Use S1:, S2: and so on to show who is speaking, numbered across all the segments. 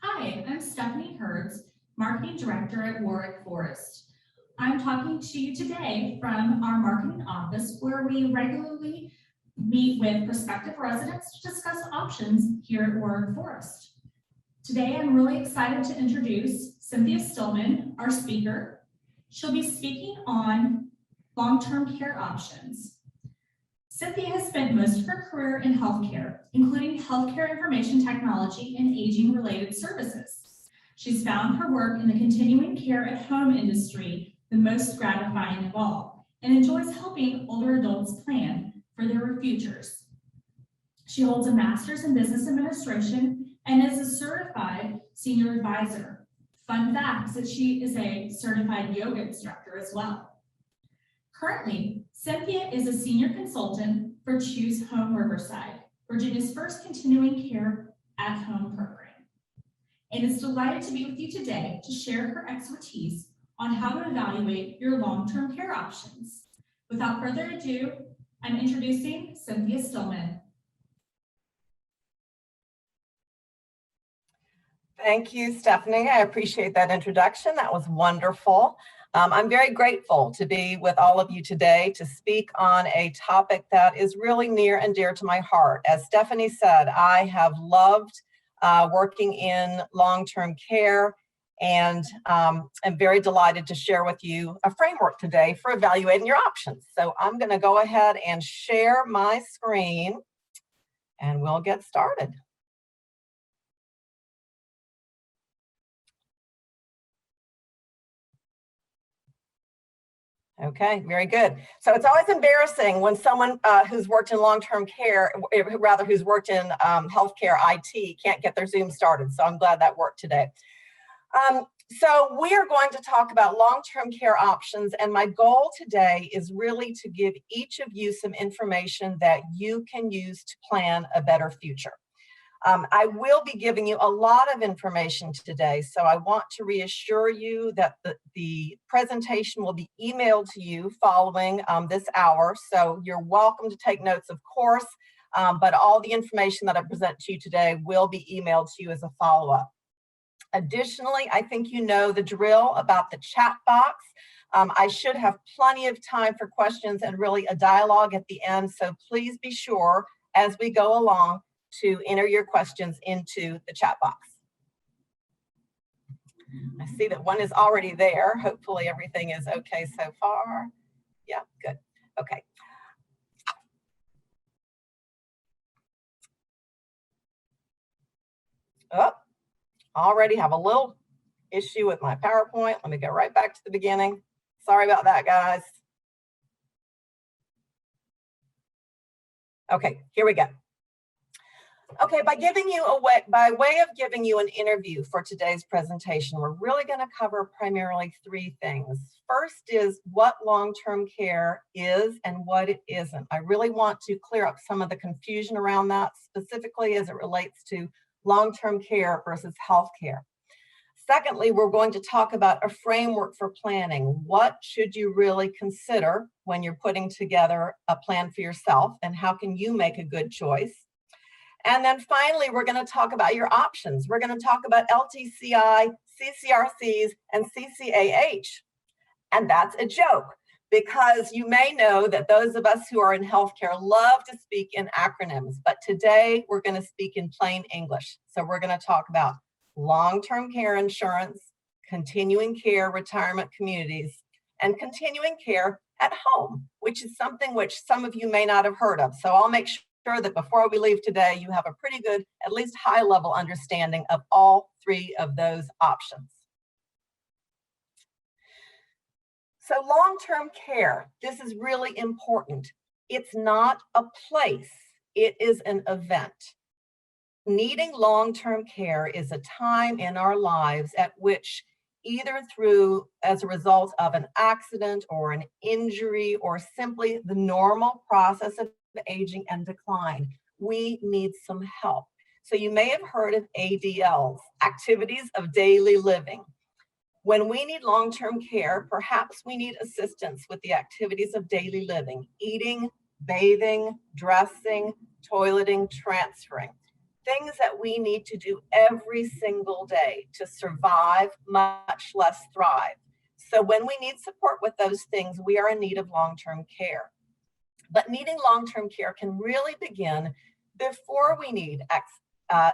S1: Hi, I'm Stephanie Hertz, Marketing Director at Warwick Forest. I'm talking to you today from our marketing office where we regularly meet with prospective residents to discuss options here at Warwick Forest. Today, I'm really excited to introduce Cynthia Stillman, our speaker. She'll be speaking on long-term care options. Cynthia has spent most of her career in healthcare, including healthcare information technology and aging-related services. She's found her work in the continuing care at home industry the most gratifying of all, and enjoys helping older adults plan for their futures. She holds a master's in business administration and is a certified senior advisor. Fun fact is that she is a certified yoga instructor as well. Currently, Cynthia is a senior consultant for ChooseHome Riverside, Virginia's first continuing care at home program, and is delighted to be with you today to share her expertise on how to evaluate your long-term care options. Without further ado, I'm introducing Cynthia Stillman.
S2: Thank you, Stephanie. I appreciate that introduction. That was wonderful. I'm very grateful to be with all of you today to speak on a topic that is really near and dear to my heart. As Stephanie said, I have loved working in long-term care, and I'm very delighted to share with you a framework today for evaluating your options. So I'm going to go ahead and share my screen, and we'll get started. Okay, very good. So it's always embarrassing when someone who's worked in long-term care, rather who's worked in healthcare IT, can't get their Zoom started. So I'm glad that worked today. So we are going to talk about long-term care options, and my goal today is really to give each of you some information that you can use to plan a better future. I will be giving you a lot of information today, so I want to reassure you that the presentation will be emailed to you following this hour, so you're welcome to take notes, of course, but all the information that I present to you today will be emailed to you as a follow-up. Additionally, I think you know the drill about the chat box. I should have plenty of time for questions and really a dialogue at the end, so please be sure as we go along to enter your questions into the chat box. I see that one is already there. Hopefully everything is okay so far. Yeah, good. Okay. Oh, already have a little issue with my PowerPoint. Let me go right back to the beginning. Sorry about that, guys. Okay, here we go. Okay, by way of giving you an interview for today's presentation, we're really going to cover primarily three things. First is what long-term care is and what it isn't. I really want to clear up some of the confusion around that, specifically as it relates to long-term care versus health care. Secondly, we're going to talk about a framework for planning. What should you really consider when you're putting together a plan for yourself, and how can you make a good choice? And then finally, we're going to talk about your options. We're going to talk about LTCI, CCRCs, and CCAH. And that's a joke, because you may know that those of us who are in healthcare love to speak in acronyms, but today we're going to speak in plain English. So we're going to talk about long-term care insurance, continuing care retirement communities, and continuing care at home, which is something which some of you may not have heard of. So I'll make sure that before we leave today, you have a pretty good, at least high-level understanding of all three of those options. So long-term care, this is really important. It's not a place, it is an event. Needing long-term care is a time in our lives at which, either as a result of an accident or an injury or simply the normal process of aging and decline, we need some help. So you may have heard of ADLs, activities of daily living. When we need long-term care, perhaps we need assistance with the activities of daily living, eating, bathing, dressing, toileting, transferring. things that we need to do every single day to survive, much less thrive. So when we need support with those things, we are in need of long-term care. But needing long-term care can really begin before we need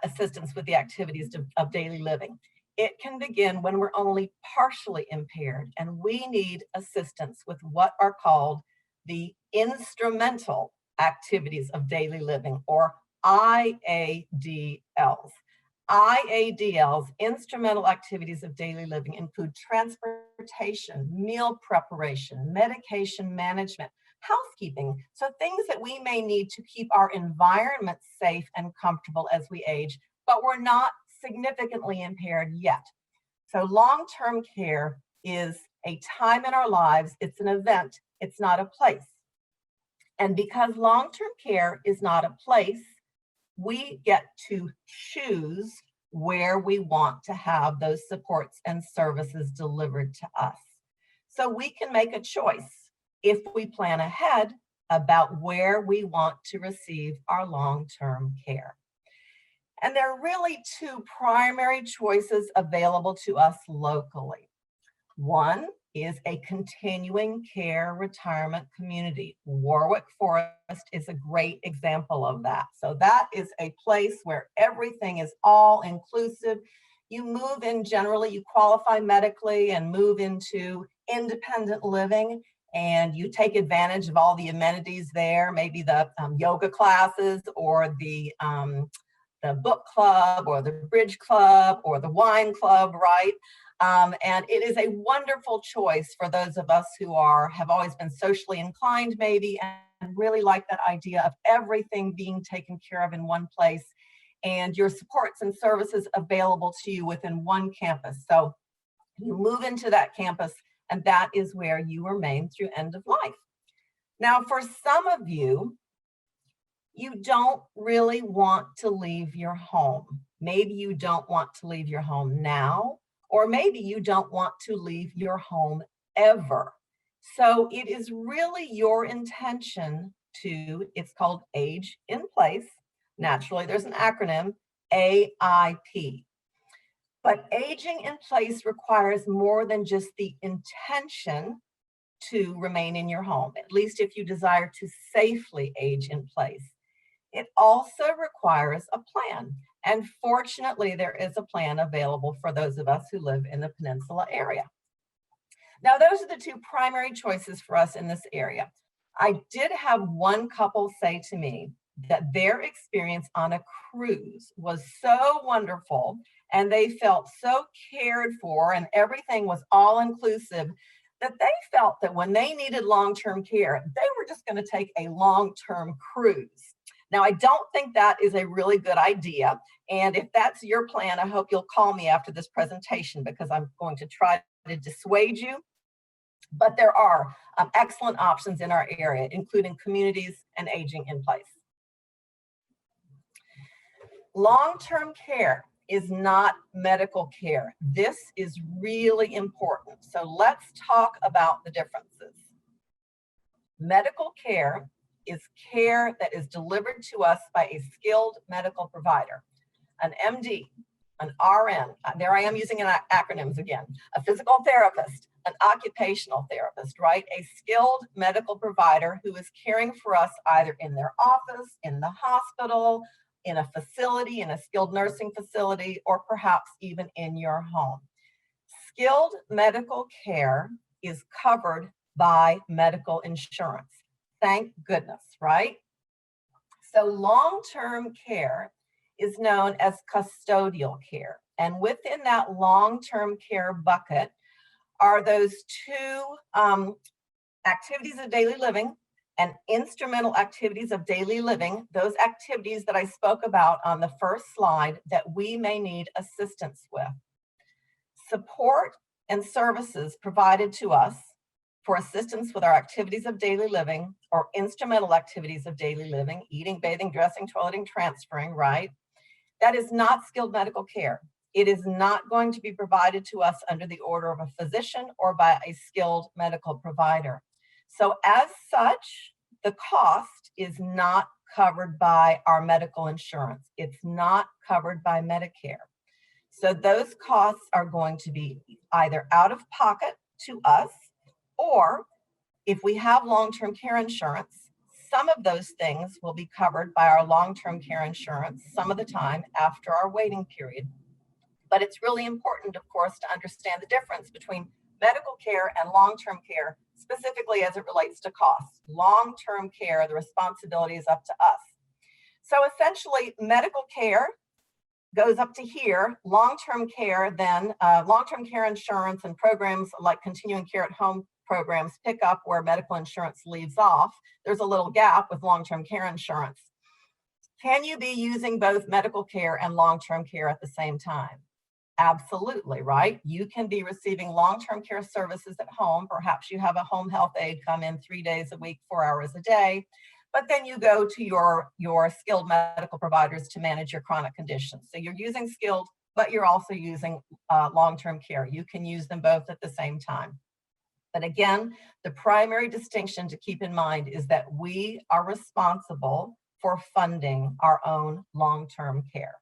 S2: assistance with the activities of daily living. It can begin when we're only partially impaired and we need assistance with what are called the instrumental activities of daily living, or IADLs. IADLs, instrumental activities of daily living, include transportation, meal preparation, medication management, housekeeping, so things that we may need to keep our environment safe and comfortable as we age, but we're not significantly impaired yet. So long-term care is a time in our lives, it's an event, it's not a place. And because long-term care is not a place, we get to choose where we want to have those supports and services delivered to us. So we can make a choice if we plan ahead about where we want to receive our long-term care. And there are really two primary choices available to us locally. One is a continuing care retirement community. Warwick Forest is a great example of that. So that is a place where everything is all inclusive. You move in generally, you qualify medically and move into independent living, and you take advantage of all the amenities there, maybe the yoga classes or the book club or the bridge club or the wine club, right? And it is a wonderful choice for those of us who have always been socially inclined maybe and really like that idea of everything being taken care of in one place and your supports and services available to you within one campus. So you move into that campus and that is where you remain through end of life. Now, for some of you, you don't really want to leave your home. Maybe you don't want to leave your home now, or maybe you don't want to leave your home ever. So it is really your intention it's called Age in Place. Naturally, there's an acronym, AIP. But aging in place requires more than just the intention to remain in your home, at least if you desire to safely age in place. It also requires a plan. And fortunately, there is a plan available for those of us who live in the Peninsula area. Now, those are the two primary choices for us in this area. I did have one couple say to me that their experience on a cruise was so wonderful and they felt so cared for and everything was all inclusive that they felt that when they needed long-term care, they were just going to take a long-term cruise. Now, I don't think that is a really good idea. And if that's your plan, I hope you'll call me after this presentation because I'm going to try to dissuade you. But there are excellent options in our area, including communities and aging in place. Long-term care is not medical care. This is really important. So let's talk about the differences. Medical care is care that is delivered to us by a skilled medical provider, an MD, an RN, there I am using acronyms again, a physical therapist, an occupational therapist, right? A skilled medical provider who is caring for us either in their office, in the hospital, in a facility, in a skilled nursing facility, or perhaps even in your home. Skilled medical care is covered by medical insurance. Thank goodness, right? So long-term care is known as custodial care. And within that long-term care bucket are those two activities of daily living and instrumental activities of daily living, those activities that I spoke about on the first slide that we may need assistance with. Support and services provided to us for assistance with our activities of daily living or instrumental activities of daily living, eating, bathing, dressing, toileting, transferring, right? That is not skilled medical care. It is not going to be provided to us under the order of a physician or by a skilled medical provider. So as such, the cost is not covered by our medical insurance. It's not covered by Medicare. So those costs are going to be either out of pocket to us, or if we have long-term care insurance, some of those things will be covered by our long-term care insurance some of the time after our waiting period. But it's really important, of course, to understand the difference between medical care and long-term care, specifically as it relates to costs. Long-term care, the responsibility is up to us. So essentially, medical care goes up to here. Long-term care, then long-term care insurance and programs like continuing care at home programs pick up where medical insurance leaves off. There's a little gap with long-term care insurance. Can you be using both medical care and long-term care at the same time? Absolutely, right? You can be receiving long-term care services at home. Perhaps you have a home health aide come in 3 days a week, 4 hours a day, but then you go to your skilled medical providers to manage your chronic conditions. So you're using skilled, but you're also using long-term care. You can use them both at the same time. But again, the primary distinction to keep in mind is that we are responsible for funding our own long-term care.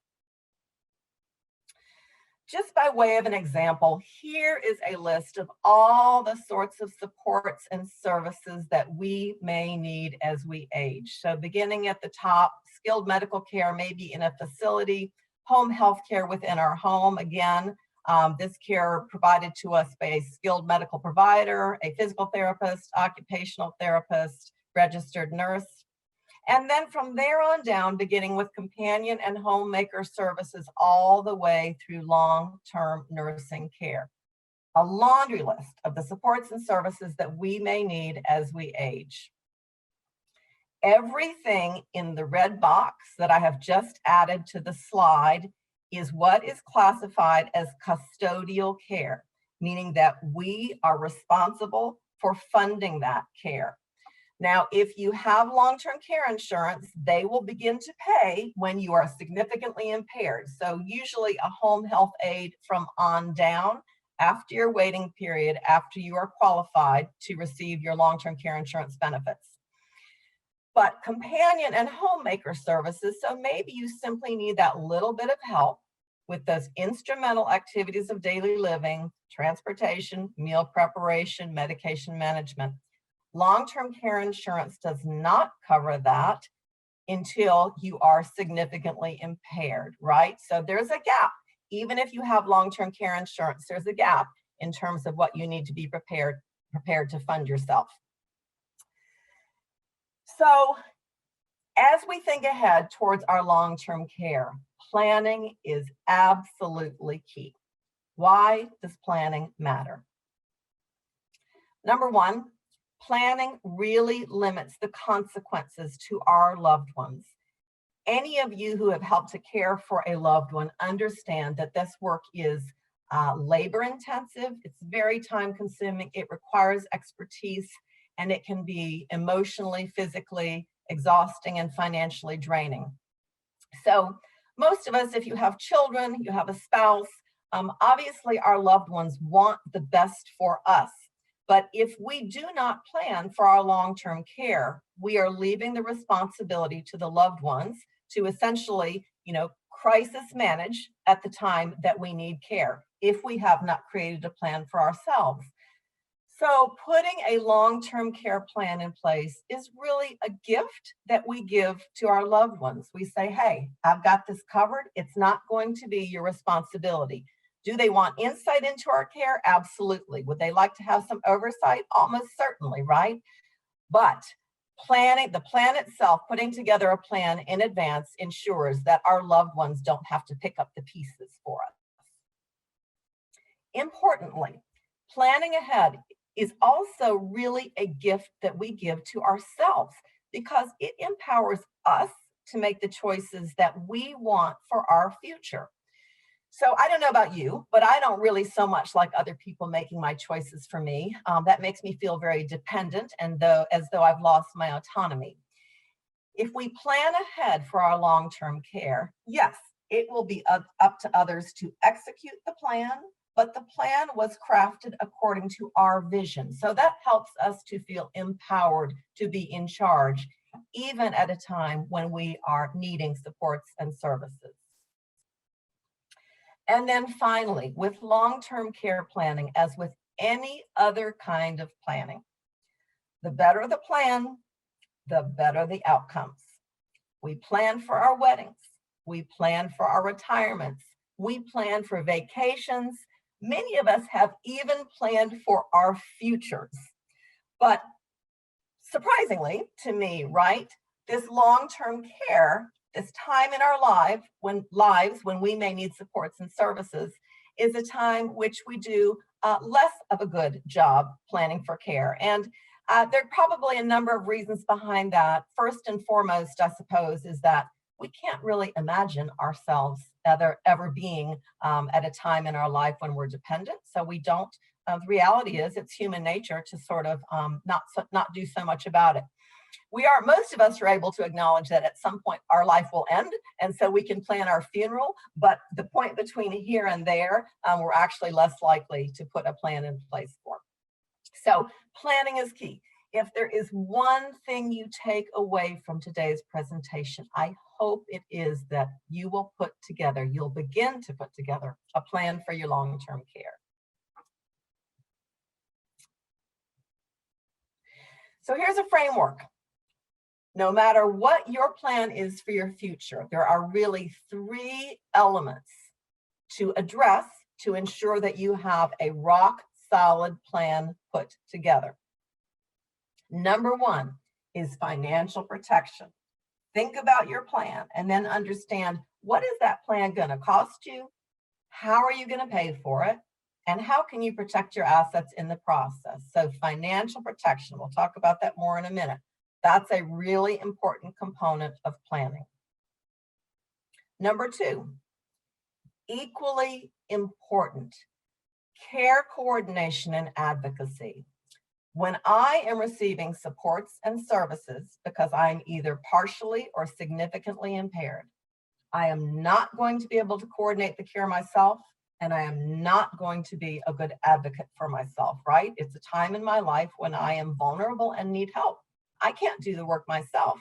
S2: Just by way of an example, here is a list of all the sorts of supports and services that we may need as we age. So beginning at the top, skilled medical care, maybe in a facility, home health care within our home. Again, this care provided to us by a skilled medical provider, a physical therapist, occupational therapist, registered nurse. And then from there on down, beginning with companion and homemaker services all the way through long-term nursing care. A laundry list of the supports and services that we may need as we age. Everything in the red box that I have just added to the slide is what is classified as custodial care, meaning that we are responsible for funding that care. Now, if you have long-term care insurance, they will begin to pay when you are significantly impaired. So usually a home health aide from on down after your waiting period, after you are qualified to receive your long-term care insurance benefits. But companion and homemaker services, so maybe you simply need that little bit of help with those instrumental activities of daily living, transportation, meal preparation, medication management. Long-term care insurance does not cover that until you are significantly impaired, right? So there's a gap. Even if you have long-term care insurance, there's a gap in terms of what you need to be prepared to fund yourself. So as we think ahead towards our long-term care, planning is absolutely key. Why does planning matter? Number one, planning really limits the consequences to our loved ones. Any of you who have helped to care for a loved one understand that this work is labor intensive, it's very time consuming, it requires expertise, and it can be emotionally, physically exhausting and financially draining. So most of us, if you have children, you have a spouse, obviously our loved ones want the best for us. But if we do not plan for our long-term care, we are leaving the responsibility to the loved ones to essentially, crisis manage at the time that we need care, if we have not created a plan for ourselves. So putting a long-term care plan in place is really a gift that we give to our loved ones. We say, hey, I've got this covered. It's not going to be your responsibility. Do they want insight into our care? Absolutely. Would they like to have some oversight? Almost certainly, right? But planning, the plan itself, putting together a plan in advance ensures that our loved ones don't have to pick up the pieces for us. Importantly, planning ahead is also really a gift that we give to ourselves because it empowers us to make the choices that we want for our future. So I don't know about you, but I don't really so much like other people making my choices for me. That makes me feel very dependent and as though I've lost my autonomy. If we plan ahead for our long-term care, yes, it will be up to others to execute the plan, but the plan was crafted according to our vision. So that helps us to feel empowered to be in charge, even at a time when we are needing supports and services. And then finally, with long-term care planning, as with any other kind of planning, the better the plan, the better the outcomes. We plan for our weddings. We plan for our retirements. We plan for vacations. Many of us have even planned for our futures. But surprisingly to me, right, this long-term care, this time in our lives when we may need supports and services, is a time which we do less of a good job planning for care. And there are probably a number of reasons behind that. First and foremost, I suppose, is that we can't really imagine ourselves ever being at a time in our life when we're dependent. So we don't. The reality is, it's human nature to sort of not do so much about it. Most of us are able to acknowledge that at some point our life will end, and so we can plan our funeral, but the point between here and there, we're actually less likely to put a plan in place for. So planning is key. If there is one thing you take away from today's presentation, I hope it is that you'll begin to put together a plan for your long-term care. So here's a framework. No matter what your plan is for your future, there are really 3 elements to address to ensure that you have a rock solid plan put together. Number 1 is financial protection. Think about your plan and then understand, what is that plan going to cost you? How are you going to pay for it? And how can you protect your assets in the process? So financial protection, we'll talk about that more in a minute. That's a really important component of planning. Number 2, equally important, care coordination and advocacy. When I am receiving supports and services because I'm either partially or significantly impaired, I am not going to be able to coordinate the care myself, and I am not going to be a good advocate for myself, right? It's a time in my life when I am vulnerable and need help. I can't do the work myself,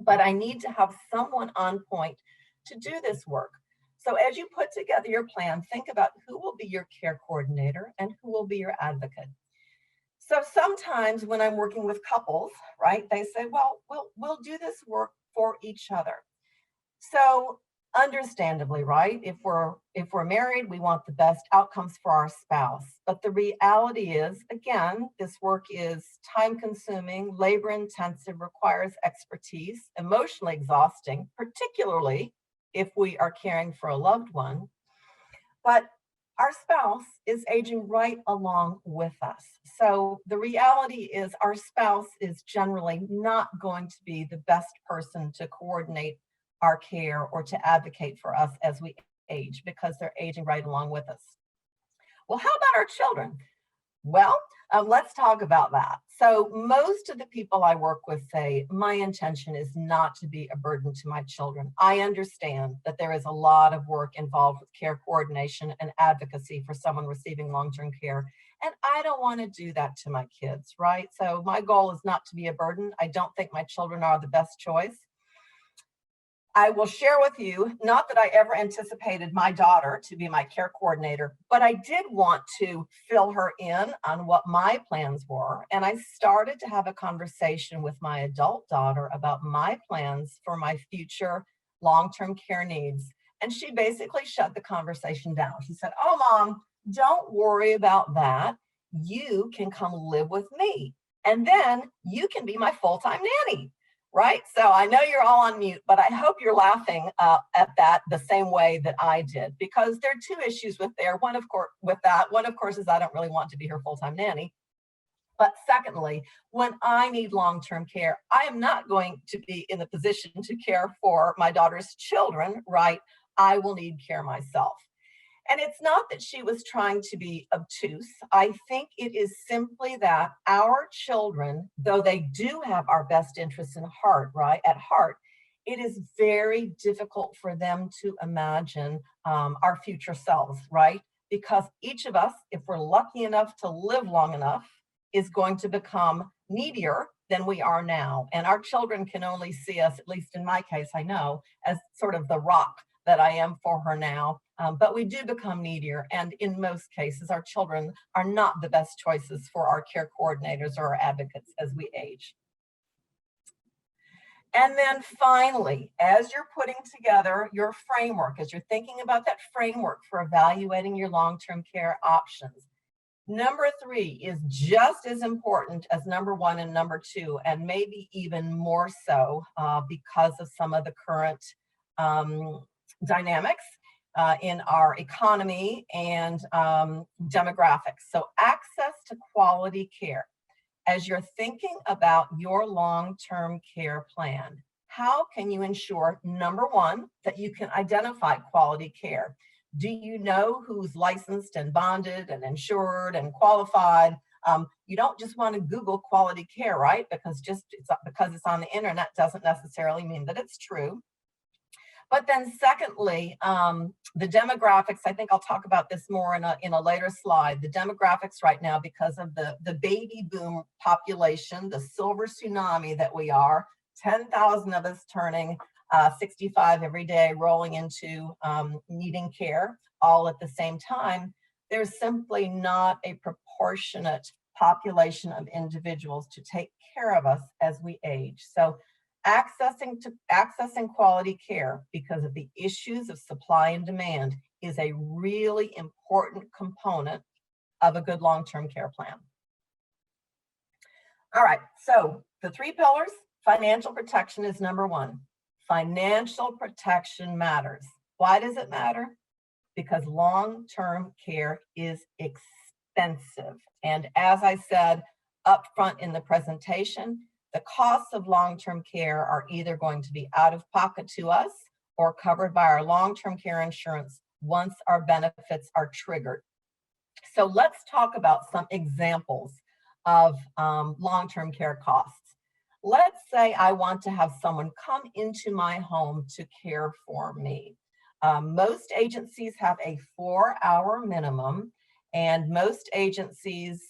S2: but I need to have someone on point to do this work. So as you put together your plan, think about who will be your care coordinator and who will be your advocate. So sometimes when I'm working with couples, right, they say, well, we'll do this work for each other. So understandably, right, if we're married, we want the best outcomes for our spouse. But the reality is, again, this work is time consuming, labor intensive, requires expertise, emotionally exhausting, particularly if we are caring for a loved one. But our spouse is aging right along with us. So the reality is, our spouse is generally not going to be the best person to coordinate our care or to advocate for us as we age, because they're aging right along with us. Well, how about our children? Well, let's talk about that. So most of the people I work with say, my intention is not to be a burden to my children. I understand that there is a lot of work involved with care coordination and advocacy for someone receiving long-term care, and I don't want to do that to my kids, right? So my goal is not to be a burden. I don't think my children are the best choice. I will share with you, not that I ever anticipated my daughter to be my care coordinator, but I did want to fill her in on what my plans were. And I started to have a conversation with my adult daughter about my plans for my future long-term care needs. And she basically shut the conversation down. She said, "Oh, Mom, don't worry about that. You can come live with me, and then you can be my full-time nanny." Right? So I know you're all on mute, but I hope you're laughing at that the same way that I did, because there are 2 issues with there. One, of course, is I don't really want to be her full-time nanny. But secondly, when I need long-term care, I am not going to be in the position to care for my daughter's children, right? I will need care myself. And it's not that she was trying to be obtuse. I think it is simply that our children, though they do have our best interests at heart, it is very difficult for them to imagine our future selves, right? Because each of us, if we're lucky enough to live long enough, is going to become needier than we are now. And our children can only see us, at least in my case, I know, as sort of the rock that I am for her now. But we do become needier. And in most cases, our children are not the best choices for our care coordinators or our advocates as we age. And then finally, as you're putting together your framework, as you're thinking about that framework for evaluating your long-term care options, number 3 is just as important as number 1 and number 2, and maybe even more so because of some of the current dynamics in our economy and demographics. So access to quality care. As you're thinking about your long-term care plan, how can you ensure, number 1, that you can identify quality care? Do you know who's licensed and bonded and insured and qualified? You don't just want to Google quality care, right? Because because it's on the internet doesn't necessarily mean that it's true. But then secondly, the demographics, I think I'll talk about this more in a later slide. The demographics right now, because of the baby boom population, the silver tsunami that we are, 10,000 of us turning 65 every day, rolling into needing care all at the same time, there's simply not a proportionate population of individuals to take care of us as we age. So accessing quality care because of the issues of supply and demand is a really important component of a good long-term care plan. All right, so the 3 pillars, financial protection is number 1. Financial protection matters. Why does it matter? Because long-term care is expensive. And as I said up front in the presentation, the costs of long-term care are either going to be out of pocket to us or covered by our long-term care insurance once our benefits are triggered. So let's talk about some examples of long-term care costs. Let's say I want to have someone come into my home to care for me. Most agencies have a 4-hour minimum, and most agencies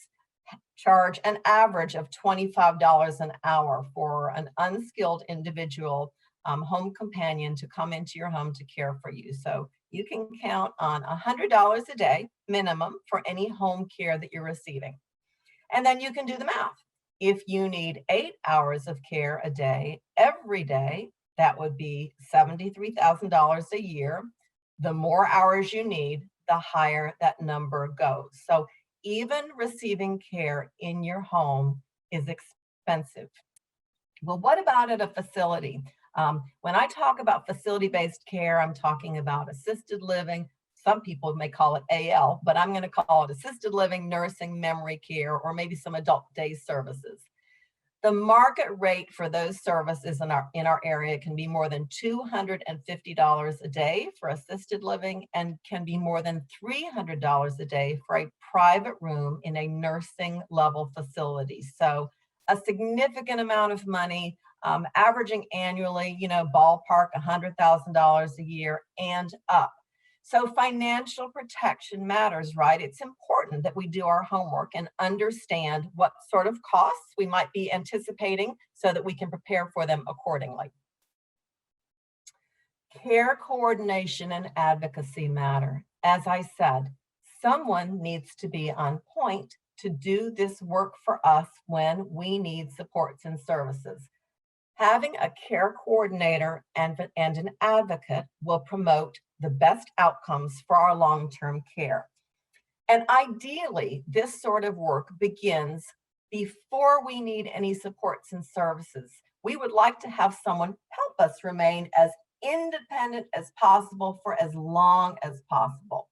S2: charge an average of $25 an hour for an unskilled individual home companion to come into your home to care for you. So you can count on $100 a day minimum for any home care that you're receiving. And then you can do the math. If you need 8 hours of care a day, every day, that would be $73,000 a year. The more hours you need, the higher that number goes. So even receiving care in your home is expensive. Well, what about at a facility? When I talk about facility-based care, I'm talking about assisted living. Some people may call it AL, but I'm going to call it assisted living, nursing, memory care, or maybe some adult day services. The market rate for those services in our area can be more than $250 a day for assisted living and can be more than $300 a day for a private room in a nursing level facility. So a significant amount of money, averaging annually, ballpark $100,000 a year and up. So financial protection matters, right? It's important that we do our homework and understand what sort of costs we might be anticipating so that we can prepare for them accordingly. Care coordination and advocacy matter. As I said, someone needs to be on point to do this work for us when we need supports and services. Having a care coordinator and an advocate will promote the best outcomes for our long-term care. And ideally, this sort of work begins before we need any supports and services. We would like to have someone help us remain as independent as possible for as long as possible.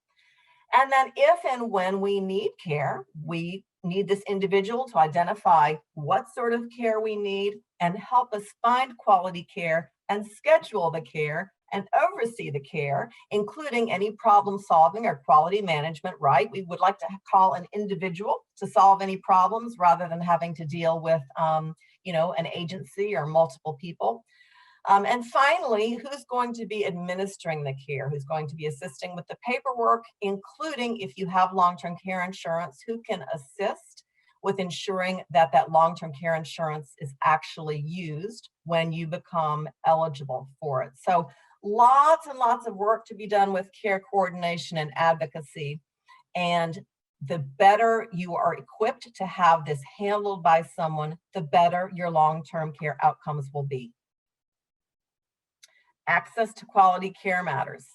S2: And then if and when we need care, we need this individual to identify what sort of care we need and help us find quality care and schedule the care and oversee the care, including any problem solving or quality management, right? We would like to call an individual to solve any problems rather than having to deal with, an agency or multiple people. And finally, who's going to be administering the care? Who's going to be assisting with the paperwork, including if you have long-term care insurance, who can assist with ensuring that that long-term care insurance is actually used when you become eligible for it. So lots and lots of work to be done with care coordination and advocacy. And the better you are equipped to have this handled by someone, the better your long-term care outcomes will be. Access to quality care matters.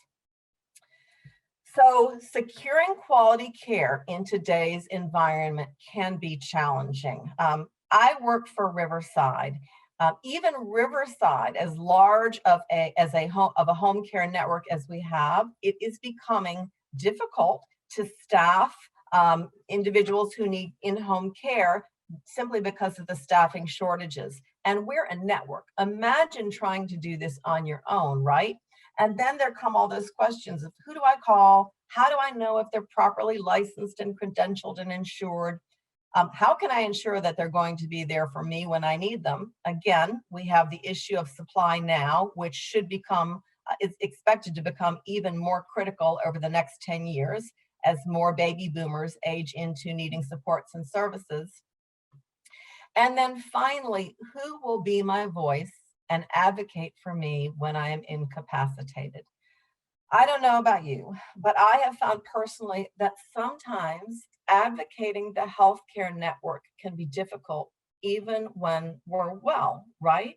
S2: So securing quality care in today's environment can be challenging. I work for Riverside. Even Riverside, as large of a home care network as we have, it is becoming difficult to staff individuals who need in-home care simply because of the staffing shortages. And we're a network. Imagine trying to do this on your own, right? And then there come all those questions of who do I call? How do I know if they're properly licensed and credentialed and insured? How can I ensure that they're going to be there for me when I need them? Again, we have the issue of supply now, which should become, is expected to become even more critical over the next 10 years as more baby boomers age into needing supports and services. And then finally, who will be my voice and advocate for me when I am incapacitated? I don't know about you, but I have found personally that sometimes advocating the healthcare network can be difficult even when we're well, right?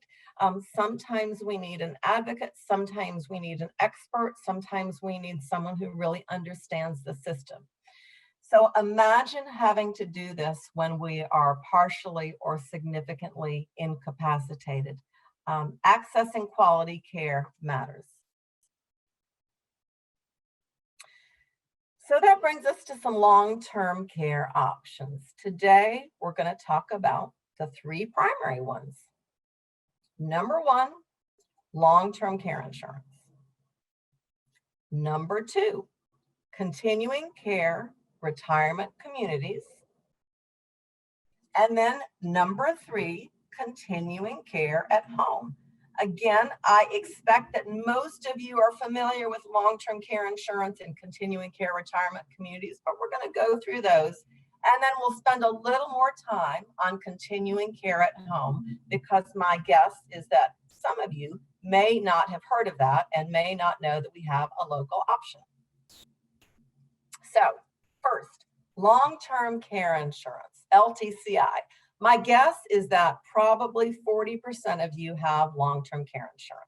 S2: Sometimes we need an advocate, sometimes we need an expert, sometimes we need someone who really understands the system. So imagine having to do this when we are partially or significantly incapacitated. Accessing quality care matters. So that brings us to some long-term care options. Today, we're going to talk about the three primary ones. Number one, long-term care insurance. Number two, continuing care retirement communities. And then number three, continuing care at home. Again, I expect that most of you are familiar with long-term care insurance and continuing care retirement communities, but we're going to go through those. And then we'll spend a little more time on continuing care at home, because my guess is that some of you may not have heard of that and may not know that we have a local option. So first, long-term care insurance, LTCI. My guess is that probably 40% of you have long-term care insurance.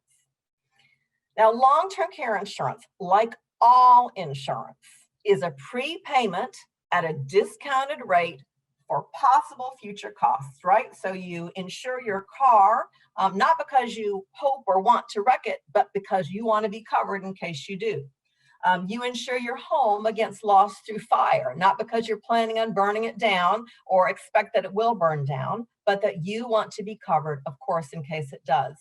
S2: Now, long-term care insurance, like all insurance, is a prepayment at a discounted rate for possible future costs, right? So you insure your car, not because you hope or want to wreck it, but because you want to be covered in case you do. You insure your home against loss through fire, not because you're planning on burning it down or expect that it will burn down, but that you want to be covered, of course, in case it does.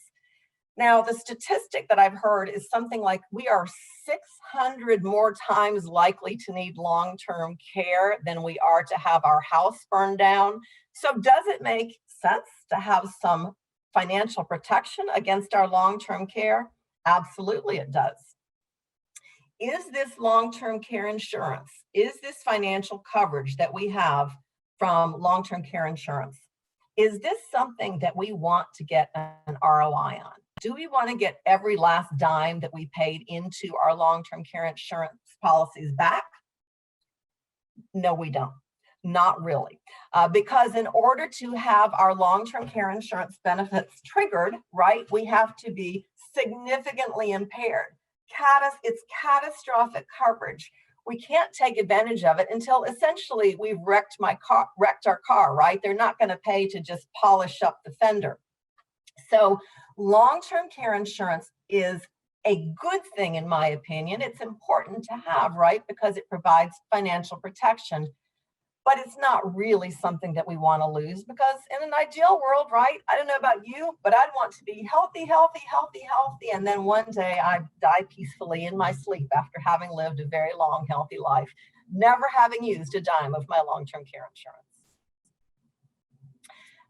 S2: Now, the statistic that I've heard is something like we are 600 more times likely to need long-term care than we are to have our house burned down. So does it make sense to have some financial protection against our long-term care? Absolutely, it does. Is this long-term care insurance, is this financial coverage that we have from long-term care insurance, is this something that we want to get an ROI on? Do we want to get every last dime that we paid into our long-term care insurance policies back? No, we don't. Not really. Because in order to have our long-term care insurance benefits triggered, right, we have to be significantly impaired. It's catastrophic coverage. We can't take advantage of it until essentially we've wrecked our car, right? They're not going to pay to just polish up the fender. So long-term care insurance is a good thing, in my opinion. It's important to have, right? Because it provides financial protection. But it's not really something that we want to lose, because in an ideal world, right? I don't know about you, but I'd want to be healthy, and then one day I die peacefully in my sleep after having lived a very long, healthy life, never having used a dime of my long-term care insurance.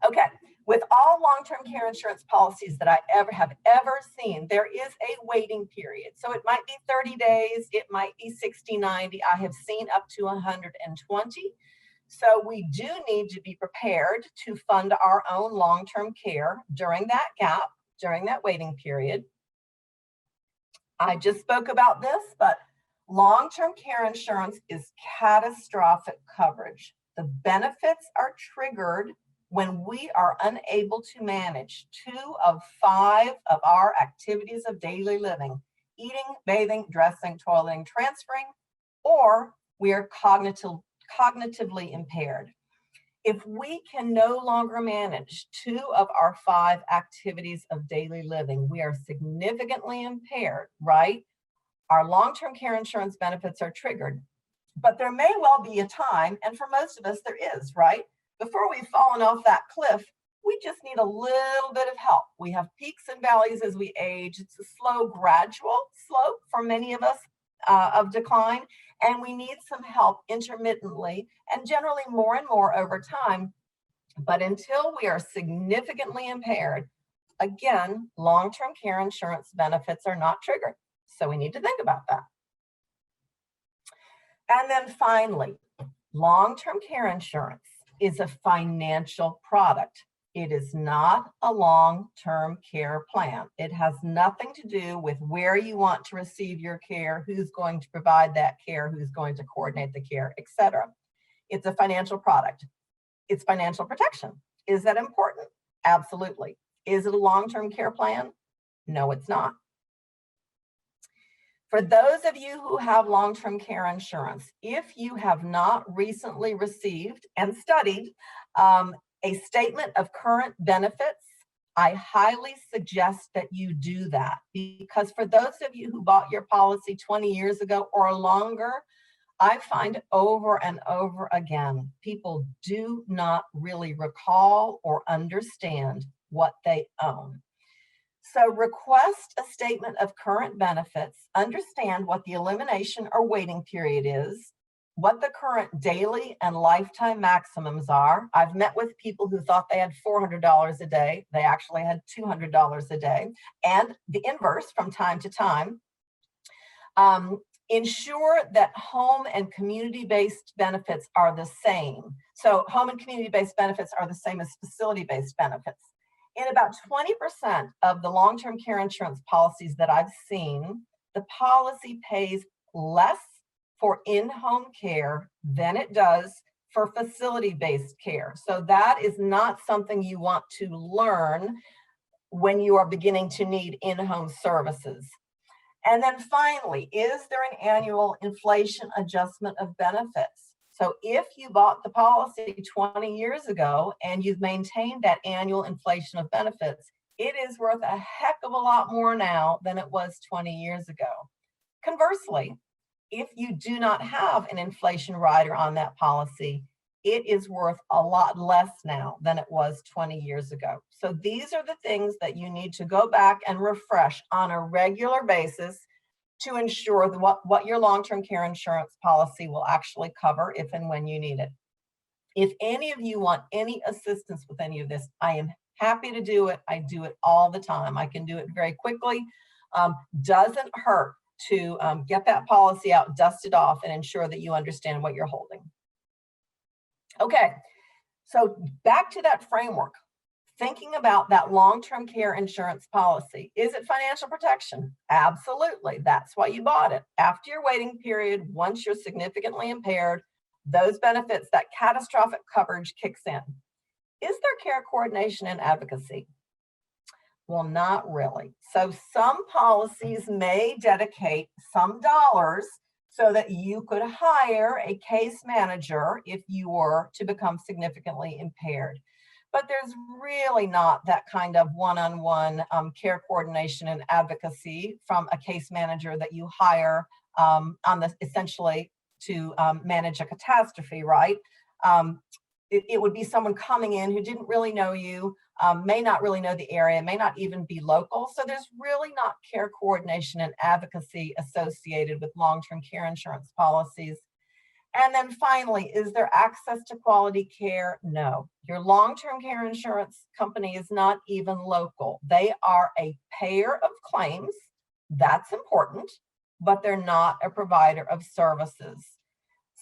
S2: Okay, with all long-term care insurance policies that I have ever seen, there is a waiting period. So it might be 30 days, it might be 60, 90. I have seen up to 120. So we do need to be prepared to fund our own long-term care during that gap, during that waiting period. I just spoke about this, but long-term care insurance is catastrophic coverage. The benefits are triggered when we are unable to manage 2 of 5 of our activities of daily living: eating, bathing, dressing, toileting, transferring, or we are cognitively impaired. If we can no longer manage 2 of our 5 activities of daily living, we are significantly impaired, right? Our long-term care insurance benefits are triggered, but there may well be a time, and for most of us there is, right? Before we've fallen off that cliff, we just need a little bit of help. We have peaks and valleys as we age. It's a slow, gradual slope for many of us of decline, and we need some help intermittently and generally more and more over time. But until we are significantly impaired, again, long-term care insurance benefits are not triggered. So we need to think about that. And then finally, long-term care insurance is a financial product. It is not a long-term care plan. It has nothing to do with where you want to receive your care, who's going to provide that care, who's going to coordinate the care, etc. It's a financial product. It's financial protection. Is that important? Absolutely. Is it a long-term care plan? No, it's not. For those of you who have long-term care insurance, if you have not recently received and studied a statement of current benefits, I highly suggest that you do that, because for those of you who bought your policy 20 years ago or longer, I find over and over again, people do not really recall or understand what they own. So request a statement of current benefits, understand what the elimination or waiting period is, what the current daily and lifetime maximums are. I've met with people who thought they had $400 a day. They actually had $200 a day, and the inverse from time to time. Ensure that home and community-based benefits are the same. So home and community-based benefits are the same as facility-based benefits. In about 20% of the long-term care insurance policies that I've seen, the policy pays less for in-home care than it does for facility-based care. So that is not something you want to learn when you are beginning to need in-home services. And then finally, is there an annual inflation adjustment of benefits? So if you bought the policy 20 years ago and you've maintained that annual inflation of benefits, it is worth a heck of a lot more now than it was 20 years ago. Conversely, if you do not have an inflation rider on that policy, it is worth a lot less now than it was 20 years ago. So these are the things that you need to go back and refresh on a regular basis to ensure that what your long-term care insurance policy will actually cover if and when you need it. If any of you want any assistance with any of this, I am happy to do it. I do it all the time. I can do it very quickly. Doesn't hurt to get that policy out, dust it off, and ensure that you understand what you're holding. Okay, so back to that framework. Thinking about that long-term care insurance policy. Is it financial protection? Absolutely. That's why you bought it. After your waiting period, once you're significantly impaired, those benefits, that catastrophic coverage kicks in. Is there care coordination and advocacy? Well, not really. So some policies may dedicate some dollars so that you could hire a case manager if you were to become significantly impaired. But there's really not that kind of one-on-one care coordination and advocacy from a case manager that you hire essentially to manage a catastrophe, right? It would be someone coming in who didn't really know you, may not really know the area, may not even be local. So there's really not care coordination and advocacy associated with long-term care insurance policies. And then finally, is there access to quality care? No. Your long-term care insurance company is not even local. They are a payer of claims. That's important, but they're not a provider of services.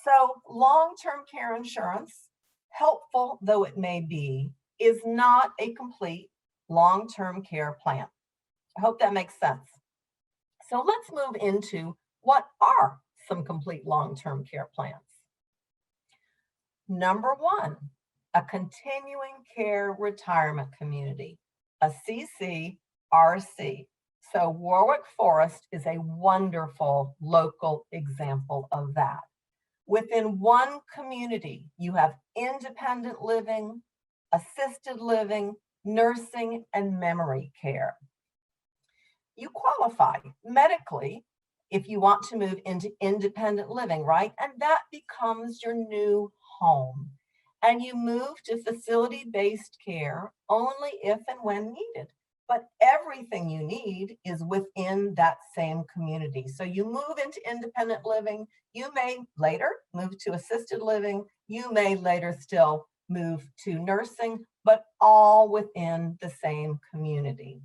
S2: So long-term care insurance, helpful though it may be, is not a complete long-term care plan. I hope that makes sense. So let's move into what are some complete long-term care plans. Number one, a continuing care retirement community, a CCRC. So Warwick Forest is a wonderful local example of that. Within one community, you have independent living, assisted living, nursing, and memory care. You qualify medically if you want to move into independent living, right? And that becomes your new home. And you move to facility-based care only if and when needed. But everything you need is within that same community. So you move into independent living, you may later move to assisted living, you may later still move to nursing, but all within the same community.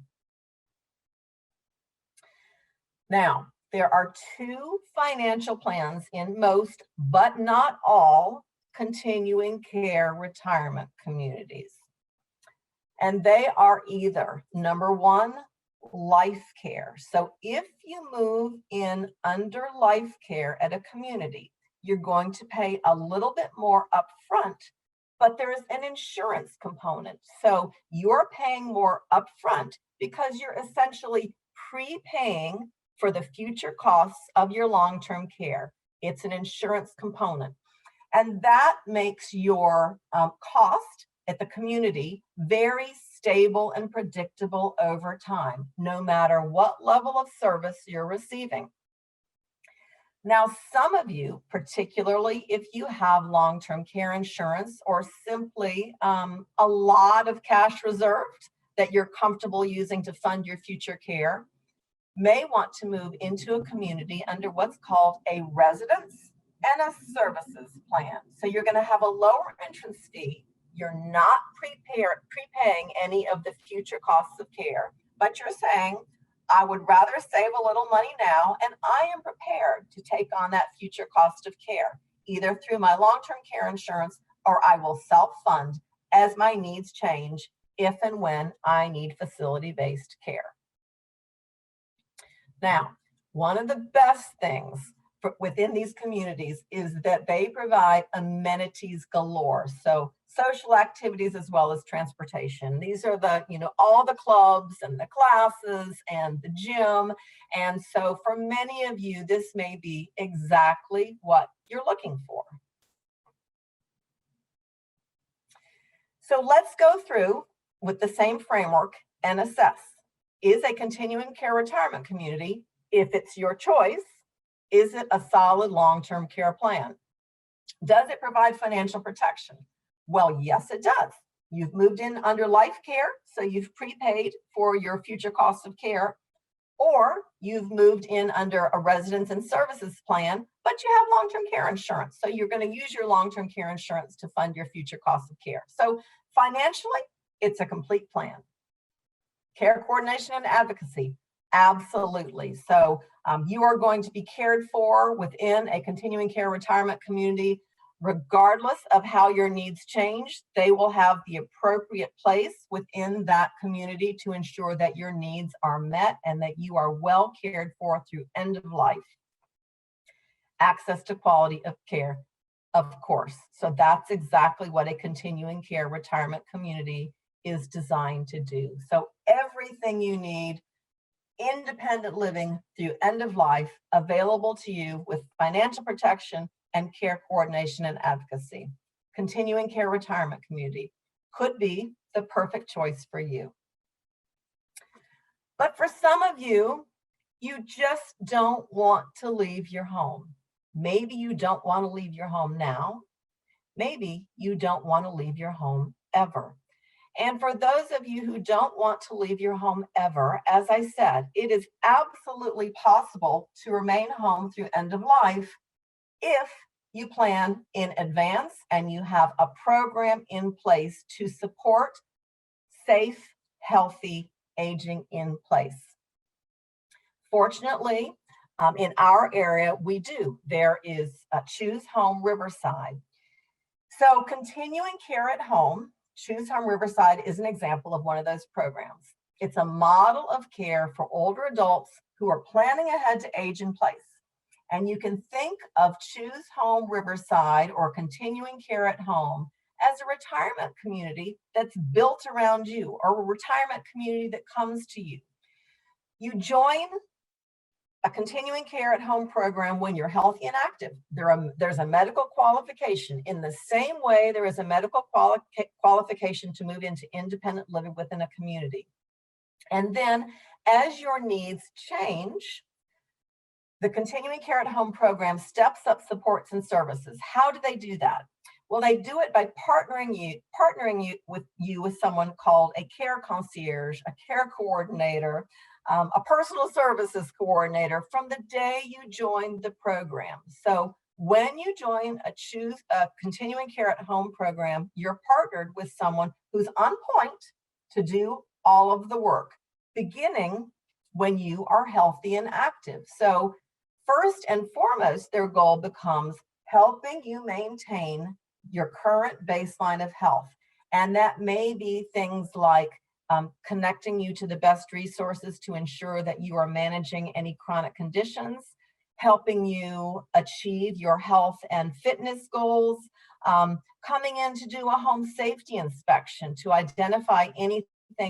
S2: Now, there are two financial plans in most, but not all, continuing care retirement communities. And they are either, number one, life care. So if you move in under life care at a community, you're going to pay a little bit more upfront, but there is an insurance component. So you're paying more upfront because you're essentially prepaying for the future costs of your long-term care. It's an insurance component. And that makes your cost at the community very stable and predictable over time, no matter what level of service you're receiving. Now, some of you, particularly if you have long-term care insurance or simply a lot of cash reserved that you're comfortable using to fund your future care, may want to move into a community under what's called a residence and a services plan. So you're going to have a lower entrance fee. You're not prepaying any of the future costs of care, but you're saying, I would rather save a little money now, and I am prepared to take on that future cost of care, either through my long-term care insurance or I will self-fund as my needs change if and when I need facility-based care. Now, one of the best things within these communities is that they provide amenities galore. So social activities as well as transportation. These are the, all the clubs and the classes and the gym. And so for many of you, this may be exactly what you're looking for. So let's go through with the same framework and assess. Is a continuing care retirement community, if it's your choice, is it a solid long-term care plan? Does it provide financial protection? Well, yes, it does. You've moved in under life care, so you've prepaid for your future costs of care, or you've moved in under a residence and services plan, but you have long-term care insurance. So you're going to use your long-term care insurance to fund your future costs of care. So financially, it's a complete plan. Care coordination and advocacy, absolutely. So you are going to be cared for within a continuing care retirement community, regardless of how your needs change. They will have the appropriate place within that community to ensure that your needs are met and that you are well cared for through end of life. Access to quality of care, of course. So that's exactly what a continuing care retirement community is designed to do. So everything you need, independent living through end of life, available to you with financial protection and care coordination and advocacy. Continuing care retirement community could be the perfect choice for you. But for some of you, you just don't want to leave your home. Maybe you don't want to leave your home now. Maybe you don't want to leave your home ever. And for those of you who don't want to leave your home ever, as I said, it is absolutely possible to remain home through end of life if you plan in advance and you have a program in place to support safe, healthy aging in place. Fortunately, In our area, we do. There is ChooseHome Riverside. So continuing care at home, ChooseHome Riverside is an example of one of those programs. It's a model of care for older adults who are planning ahead to age in place. And you can think of ChooseHome Riverside or continuing care at home as a retirement community that's built around you, or a retirement community that comes to you. You join a continuing care at home program when you're healthy and active. There's a medical qualification. In the same way there is a medical qualification to move into independent living within a community. And then as your needs change, the continuing care at home program steps up supports and services. How do they do that? Well, they do it by partnering you with someone called a care concierge, a care coordinator, a personal services coordinator from the day you join the program. So when you join a continuing care at home program, you're partnered with someone who's on point to do all of the work, beginning when you are healthy and active. So first and foremost, their goal becomes helping you maintain your current baseline of health. And that may be things like connecting you to the best resources to ensure that you are managing any chronic conditions, helping you achieve your health and fitness goals, coming in to do a home safety inspection to identify anything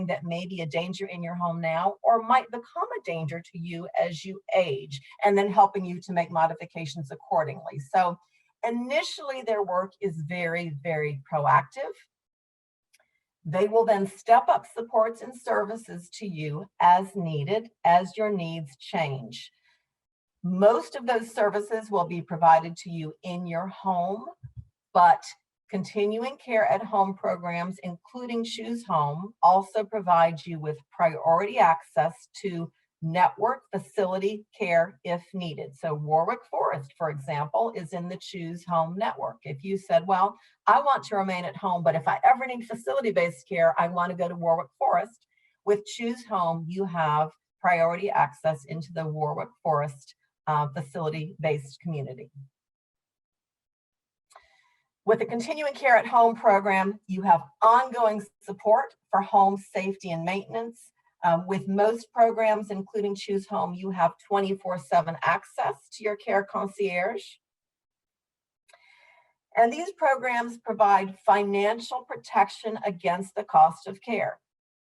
S2: that may be a danger in your home now or might become a danger to you as you age, and then helping you to make modifications accordingly. So initially their work is very, very proactive. They will then step up supports and services to you as needed as your needs change. Most of those services will be provided to you in your home, but continuing care at home programs, including ChooseHome, also provide you with priority access to network facility care if needed. So Warwick Forest, for example, is in the ChooseHome network. If you said, well, I want to remain at home, but if I ever need facility-based care, I want to go to Warwick Forest. With ChooseHome, you have priority access into the Warwick Forest facility-based community. With the continuing care at home program, you have ongoing support for home safety and maintenance. With most programs, including ChooseHome, you have 24/7 access to your care concierge. And these programs provide financial protection against the cost of care.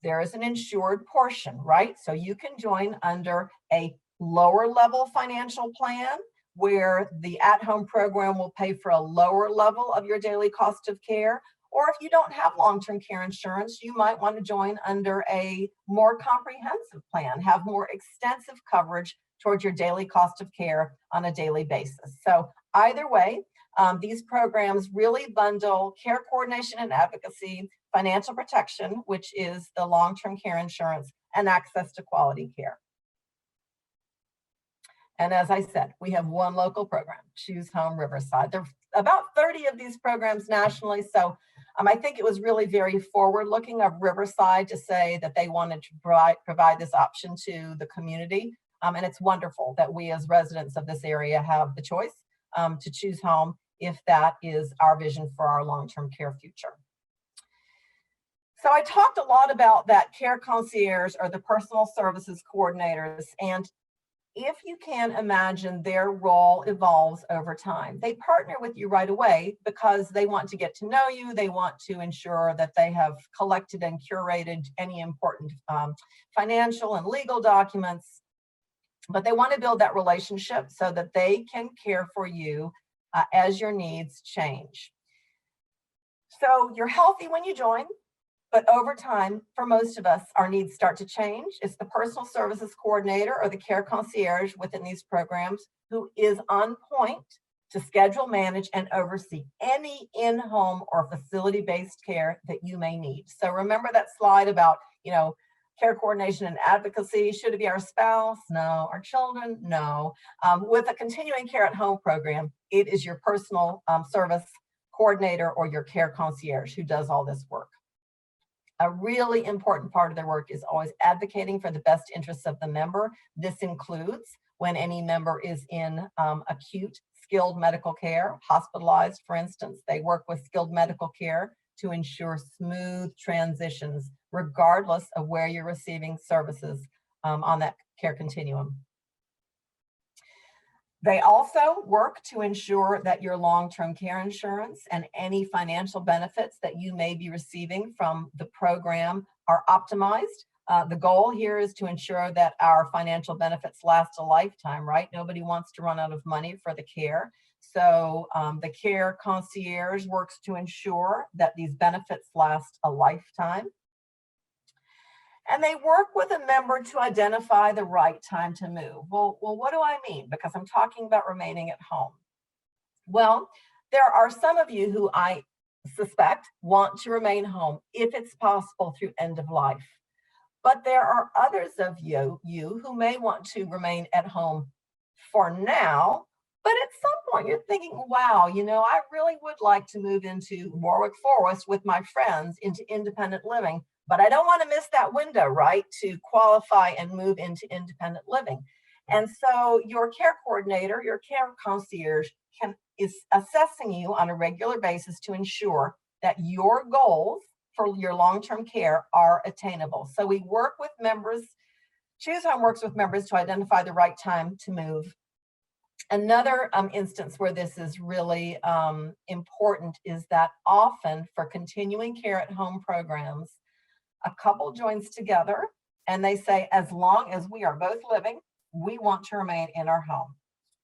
S2: There is an insured portion, right? So you can join under a lower level financial plan where the at-home program will pay for a lower level of your daily cost of care. Or if you don't have long-term care insurance, you might want to join under a more comprehensive plan, have more extensive coverage towards your daily cost of care on a daily basis. So either way, these programs really bundle care coordination and advocacy, financial protection, which is the long-term care insurance, and access to quality care. And as I said, we have one local program, ChooseHome Riverside. There are about 30 of these programs nationally. So I think it was really very forward-looking of Riverside to say that they wanted to provide this option to the community. And it's wonderful that we as residents of this area have the choice to choose home if that is our vision for our long-term care future. So I talked a lot about that care concierge or the personal services coordinators, and if you can imagine, their role evolves over time. They partner with you right away because they want to get to know you. They want to ensure that they have collected and curated any important financial and legal documents, but they want to build that relationship so that they can care for you as your needs change. So you're healthy when you join. But over time, for most of us, our needs start to change. It's the personal services coordinator or the care concierge within these programs who is on point to schedule, manage, and oversee any in-home or facility-based care that you may need. So remember that slide about, care coordination and advocacy. Should it be our spouse? No. Our children? No. With a continuing care at home program, it is your personal service coordinator or your care concierge who does all this work. A really important part of their work is always advocating for the best interests of the member. This includes when any member is in acute skilled medical care, hospitalized, for instance. They work with skilled medical care to ensure smooth transitions, regardless of where you're receiving services on that care continuum. They also work to ensure that your long-term care insurance and any financial benefits that you may be receiving from the program are optimized. The goal here is to ensure that our financial benefits last a lifetime, right? Nobody wants to run out of money for the care. So the care concierge works to ensure that these benefits last a lifetime. And they work with a member to identify the right time to move. Well, what do I mean? Because I'm talking about remaining at home. Well, there are some of you who I suspect want to remain home if it's possible through end of life. But there are others of you who may want to remain at home for now, but at some point you're thinking, wow, I really would like to move into Warwick Forest with my friends into independent living, but I don't want to miss that window, right, to qualify and move into independent living. And so your care coordinator, your care concierge is assessing you on a regular basis to ensure that your goals for your long-term care are attainable. So we work with members, ChooseHome works with members to identify the right time to move. Another instance where this is really important is that often for continuing care at home programs, a couple joins together and they say, as long as we are both living, we want to remain in our home.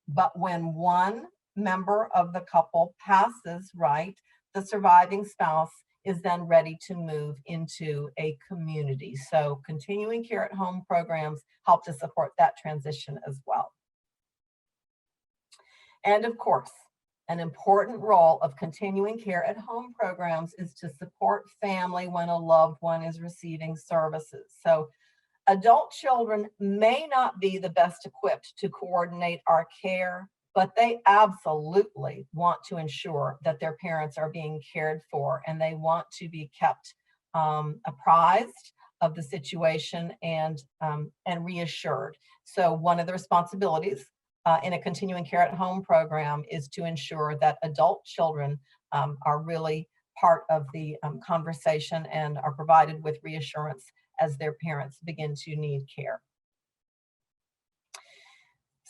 S2: But when one member of the couple passes, right, the surviving spouse is then ready to move into a community. So continuing care at home programs help to support that transition as well. And of course, an important role of continuing care at home programs is to support family when a loved one is receiving services. So adult children may not be the best equipped to coordinate our care, but they absolutely want to ensure that their parents are being cared for, and they want to be kept apprised of the situation and reassured. So one of the responsibilities in a continuing care at home program is to ensure that adult children are really part of the conversation and are provided with reassurance as their parents begin to need care.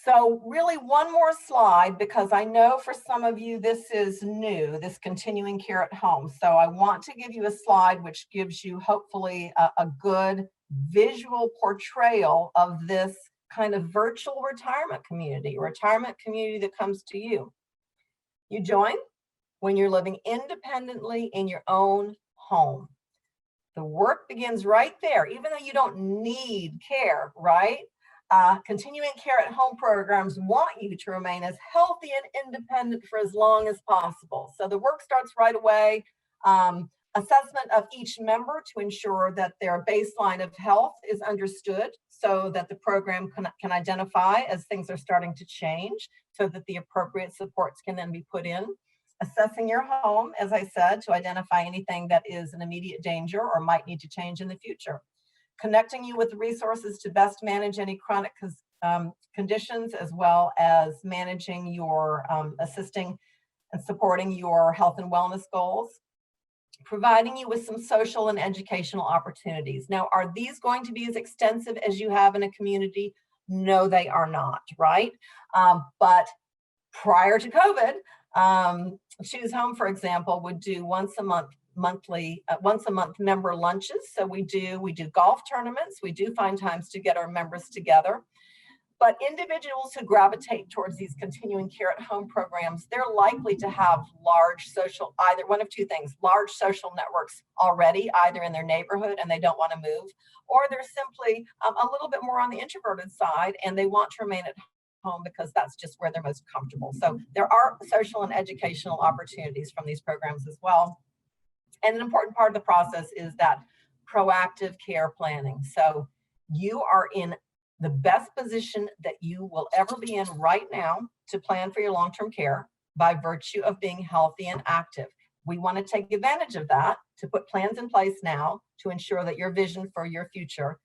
S2: So really one more slide, because I know for some of you this is new, this continuing care at home. So I want to give you a slide which gives you hopefully a good visual portrayal of this kind of virtual retirement community that comes to you. You join when you're living independently in your own home. The work begins right there, even though you don't need care, right? Continuing care at home programs want you to remain as healthy and independent for as long as possible. So the work starts right away. Assessment of each member to ensure that their baseline of health is understood so that the program can identify as things are starting to change so that the appropriate supports can then be put in. Assessing your home, as I said, to identify anything that is an immediate danger or might need to change in the future. Connecting you with resources to best manage any chronic conditions, as well as managing your assisting and supporting your health and wellness goals. Providing you with some social and educational opportunities. Now, are these going to be as extensive as you have in a community? No, they are not, right? But prior to COVID, ChooseHome, for example, would do once a month member lunches. So we do golf tournaments. We do find times to get our members together. But individuals who gravitate towards these continuing care at home programs, they're likely to have large social, either one of two things, large social networks already, either in their neighborhood and they don't want to move, or they're simply a little bit more on the introverted side and they want to remain at home because that's just where they're most comfortable. So there are social and educational opportunities from these programs as well. And an important part of the process is that proactive care planning. So you are in the best position that you will ever be in right now to plan for your long-term care by virtue of being healthy and active. We want to take advantage of that to put plans in place now to ensure that your vision for your future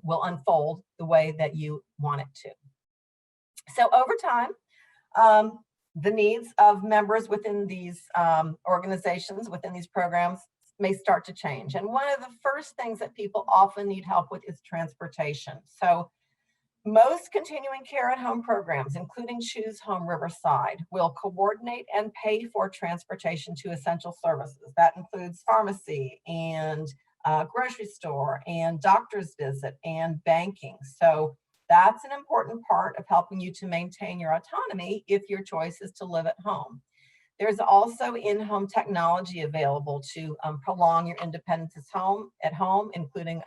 S2: will unfold the way that you want it to. So over time, the needs of members within these organizations, within these programs, may start to change. And one of the first things that people often need help with is transportation. So most continuing care at home programs, including ChooseHome Riverside, will coordinate and pay for transportation to essential services. That includes pharmacy and grocery store and doctor's visit and banking. So that's an important part of helping you to maintain your autonomy if your choice is to live at home. There's also in-home technology available to prolong your independence at home, including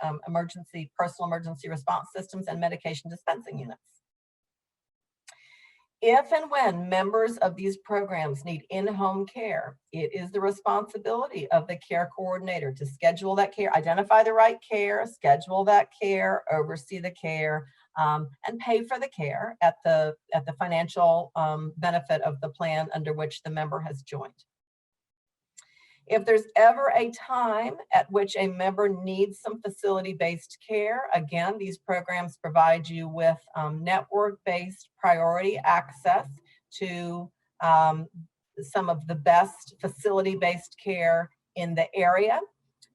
S2: personal emergency response systems and medication dispensing units. If and when members of these programs need in-home care, it is the responsibility of the care coordinator to schedule that care, identify the right care, schedule that care, oversee the care, and pay for the care at the financial benefit of the plan under which the member has joined. If there's ever a time at which a member needs some facility-based care, again, these programs provide you with network-based priority access to some of the best facility-based care in the area.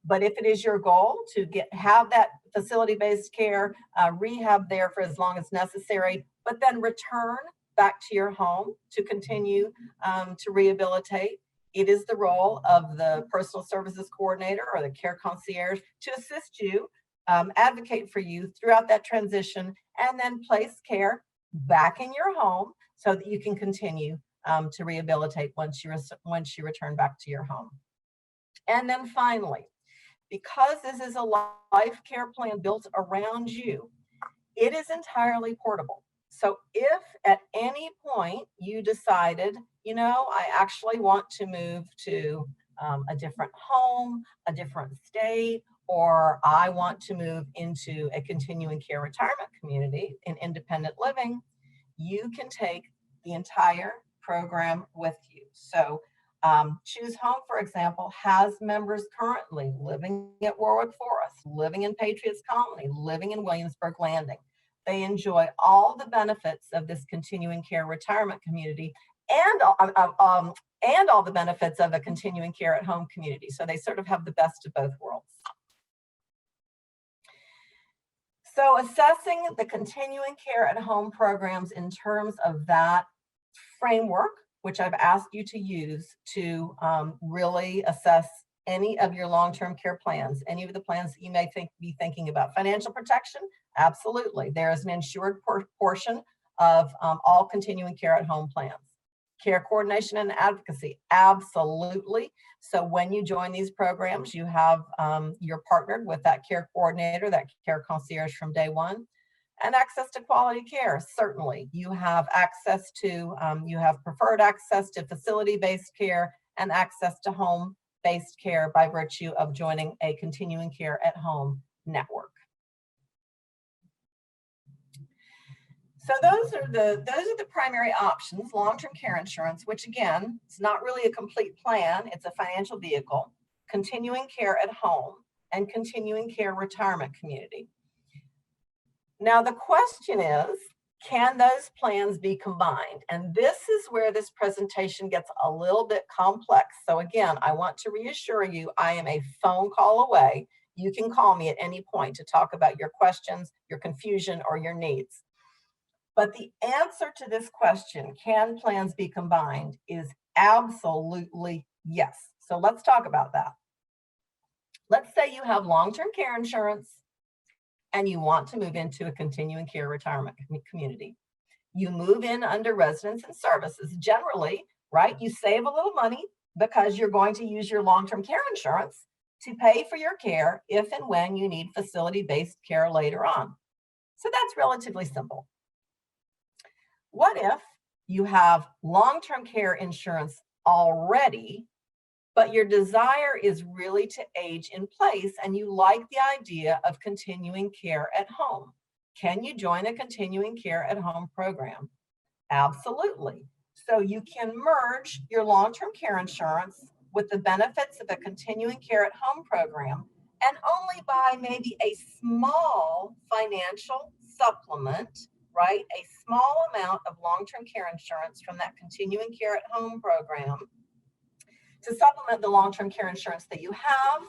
S2: But if it is your goal to have that facility-based care, rehab there for as long as necessary, but then return back to your home to continue to rehabilitate, it is the role of the personal services coordinator or the care concierge to assist you, advocate for you throughout that transition, and then place care back in your home so that you can continue to rehabilitate once you return back to your home. And then finally, because this is a life care plan built around you, it is entirely portable. So if at any point you decided, I actually want to move to a different home, a different state, or I want to move into a continuing care retirement community in independent living, you can take the entire program with you. So ChooseHome, for example, has members currently living at Warwick Forest, living in Patriots Colony, living in Williamsburg Landing. They enjoy all the benefits of this continuing care retirement community and all the benefits of a continuing care at home community. So they sort of have the best of both worlds. So assessing the continuing care at home programs in terms of that framework, which I've asked you to use to really assess any of your long-term care plans, any of the plans that you may be thinking about. Financial protection, absolutely. There is an insured portion of all continuing care at home plans. Care coordination and advocacy, absolutely. So when you join these programs, you have, you're partnered with that care coordinator, that care concierge from day one. And access to quality care, certainly. You have access to, you have preferred access to facility-based care and access to home-based care by virtue of joining a continuing care at home network. So those are the primary options: long-term care insurance, which again, it's not really a complete plan, it's a financial vehicle, continuing care at home, and continuing care retirement community. Now, the question is, can those plans be combined? And this is where this presentation gets a little bit complex. So again, I want to reassure you, I am a phone call away. You can call me at any point to talk about your questions, your confusion, or your needs. But the answer to this question, can plans be combined, is absolutely yes. So let's talk about that. Let's say you have long-term care insurance and you want to move into a continuing care retirement community. You move in under residence and services. Generally, right, you save a little money because you're going to use your long-term care insurance to pay for your care if and when you need facility-based care later on. So that's relatively simple. What if you have long-term care insurance already, but your desire is really to age in place and you like the idea of continuing care at home? Can you join a continuing care at home program? Absolutely. So you can merge your long-term care insurance with the benefits of a continuing care at home program and only buy maybe a small financial supplement right? A small amount of long-term care insurance from that continuing care at home program to supplement the long-term care insurance that you have,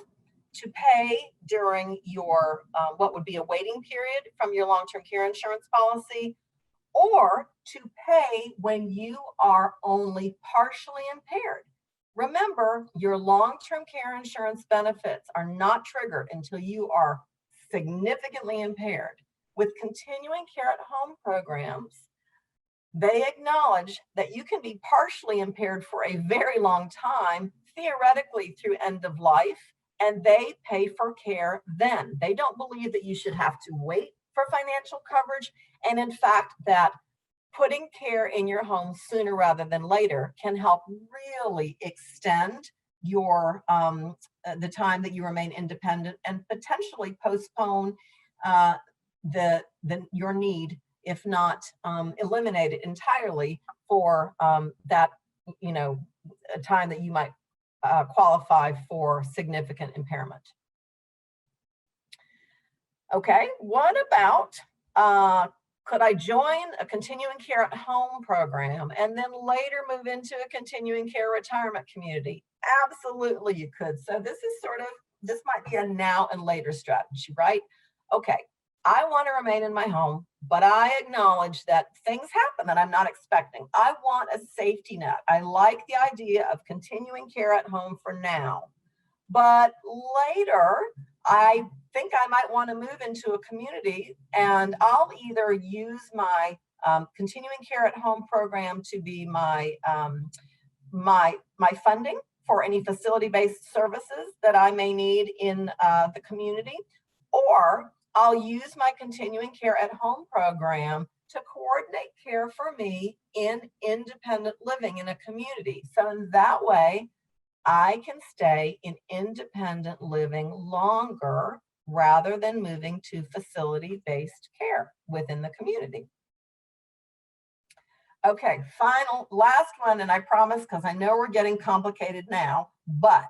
S2: to pay during your what would be a waiting period from your long-term care insurance policy, or to pay when you are only partially impaired. Remember, your long-term care insurance benefits are not triggered until you are significantly impaired. With continuing care at home programs, they acknowledge that you can be partially impaired for a very long time, theoretically through end of life, and they pay for care then. They don't believe that you should have to wait for financial coverage. And in fact, that putting care in your home sooner rather than later can help really extend your the time that you remain independent and potentially postpone your need, if not eliminate it entirely, for that a time that you might qualify for significant impairment. Okay, what about could I join a continuing care at home program and then later move into a continuing care retirement community? Absolutely, you could. So this might be a now and later strategy, right? Okay, I want to remain in my home, but I acknowledge that things happen that I'm not expecting. I want a safety net. I like the idea of continuing care at home for now, but later I think I might want to move into a community, and I'll either use my continuing care at home program to be my my funding for any facility-based services that I may need in the community, or I'll use my continuing care at home program to coordinate care for me in independent living in a community. So in that way, I can stay in independent living longer rather than moving to facility-based care within the community. Okay, last one, and I promise, because I know we're getting complicated now, but